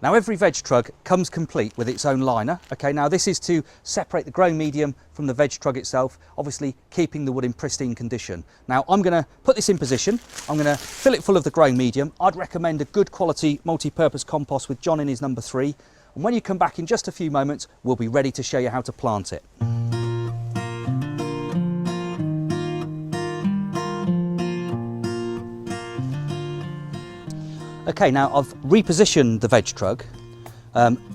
Now every Vegtrug comes complete with its own liner. Okay, now this is to separate the grown medium from the Vegtrug itself, obviously keeping the wood in pristine condition. Now I'm going to put this in position. I'm going to fill it full of the grown medium. I'd recommend a good quality multi-purpose compost with John Innes number 3. And when you come back in just a few moments, we'll be ready to show you how to plant it. Okay, now I've repositioned the Vegtrug,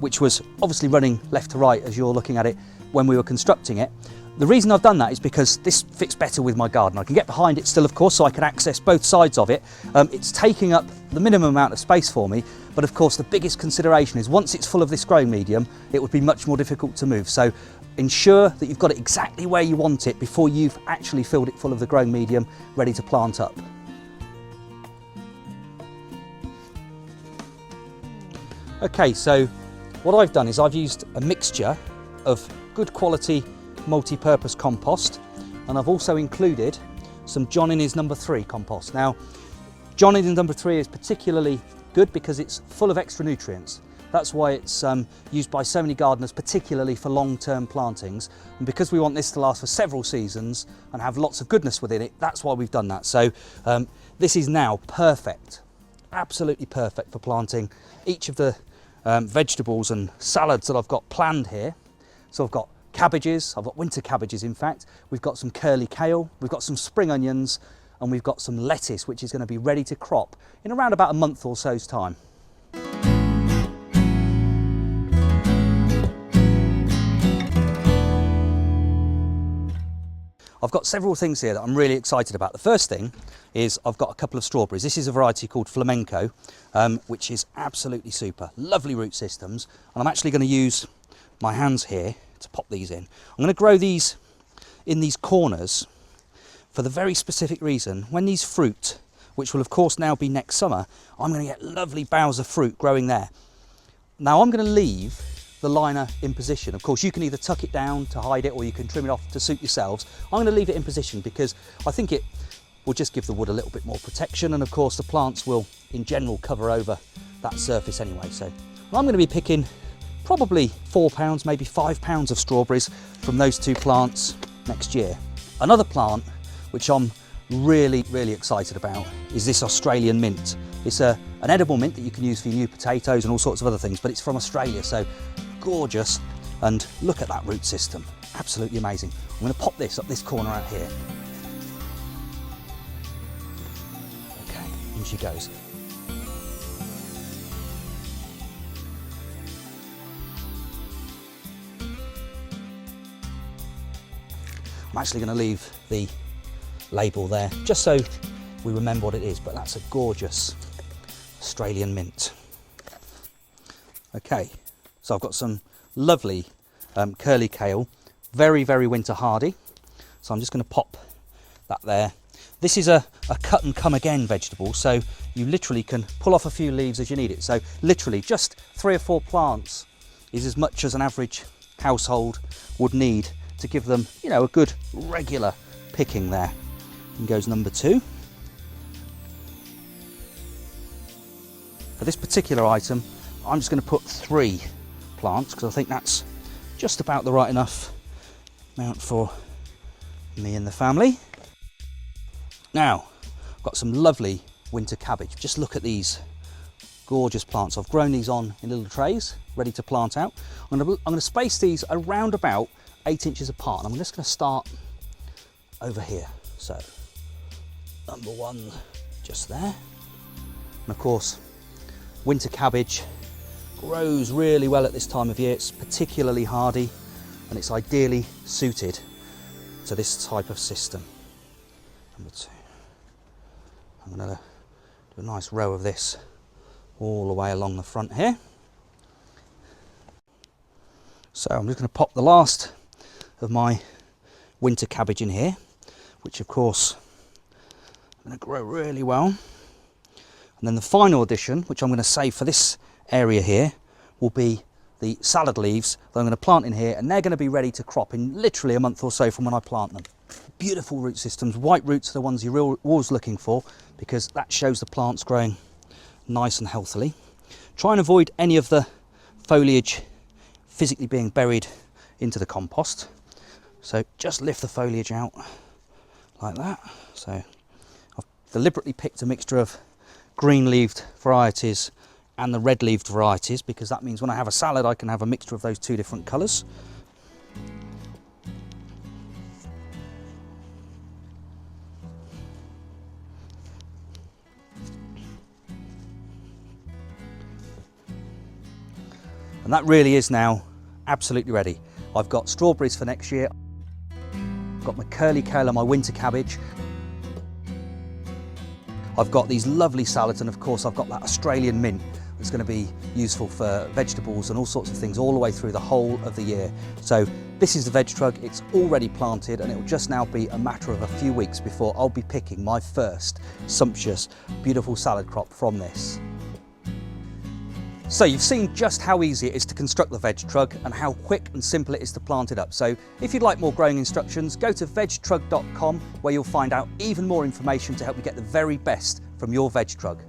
which was obviously running left to right as you're looking at it when we were constructing it. The reason I've done that is because this fits better with my garden. I can get behind it still, of course, so I can access both sides of it. It's taking up the minimum amount of space for me, but of course the biggest consideration is once it's full of this growing medium, it would be much more difficult to move. So ensure that you've got it exactly where you want it before you've actually filled it full of the growing medium, ready to plant up. Okay, so what I've done is I've used a mixture of good quality multi-purpose compost, and I've also included some John Innes number 3 compost. Now, John Innes number 3 is particularly good because it's full of extra nutrients. That's why it's used by so many gardeners, particularly for long-term plantings. And because we want this to last for several seasons and have lots of goodness within it, that's why we've done that. So this is now perfect, absolutely perfect for planting each of the vegetables and salads that I've got planned here. So I've got cabbages, I've got winter cabbages in fact, we've got some curly kale, we've got some spring onions, and we've got some lettuce which is going to be ready to crop in around about a month or so's time. I've got several things here that I'm really excited about. The first thing is I've got a couple of strawberries. This is a variety called Flamenco, which is absolutely super. Lovely root systems. And I'm actually going to use my hands here to pop these in. I'm going to grow these in these corners for the very specific reason. When these fruit, which will of course now be next summer, I'm going to get lovely boughs of fruit growing there. Now I'm going to leave the liner in position. Of course, you can either tuck it down to hide it or you can trim it off to suit yourselves. I'm going to leave it in position because I think it will just give the wood a little bit more protection, and of course the plants will in general cover over that surface anyway. So I'm going to be picking probably 4 pounds, maybe 5 pounds of strawberries from those 2 plants next year. Another plant which I'm really excited about is this Australian mint. It's an edible mint that you can use for your new potatoes and all sorts of other things, but it's from Australia, so gorgeous. And look at that root system, absolutely amazing. I'm going to pop this up this corner out here. Okay, in she goes. I'm actually going to leave the label there just so we remember what it is, but that's a gorgeous Australian mint. Okay, so I've got some lovely curly kale, very winter hardy. So I'm just going to pop that there. This is a cut and come again vegetable, so you literally can pull off a few leaves as you need it. So literally just 3 or 4 plants is as much as an average household would need to give them, you know, a good regular picking there. And goes number 2. For this particular item, I'm just going to put 3 plants because I think that's just about the right enough amount for me and the family. Now, I've got some lovely winter cabbage. Just look at these gorgeous plants. I've grown these on in little trays, ready to plant out. I'm going to space these around about 8 inches apart, and I'm just going to start over here. So, number 1 just there. And of course, winter cabbage grows really well at this time of year. It's particularly hardy and it's ideally suited to this type of system. Number 2. I'm going to do a nice row of this all the way along the front here. So I'm just going to pop the last of my winter cabbage in here, which of course I'm going to grow really well. And then the final addition, which I'm going to save for this area here, will be the salad leaves that I'm going to plant in here, and they're going to be ready to crop in literally a month or so from when I plant them. Beautiful root systems. White roots are the ones you're always looking for because that shows the plant's growing nice and healthily. Try and avoid any of the foliage physically being buried into the compost. So just lift the foliage out like that. So I've deliberately picked a mixture of green-leaved varieties and the red-leaved varieties, because that means when I have a salad I can have a mixture of those two different colours. And that really is now absolutely ready. I've got strawberries for next year. I've got my curly kale and my winter cabbage. I've got these lovely salads, and of course I've got that Australian mint that's going to be useful for vegetables and all sorts of things all the way through the whole of the year. So this is the Vegtrug. It's already planted, and it will just now be a matter of a few weeks before I'll be picking my first sumptuous, beautiful salad crop from this. So you've seen just how easy it is to construct the Vegtrug and how quick and simple it is to plant it up. So if you'd like more growing instructions, go to vegtrug.com, where you'll find out even more information to help you get the very best from your Vegtrug.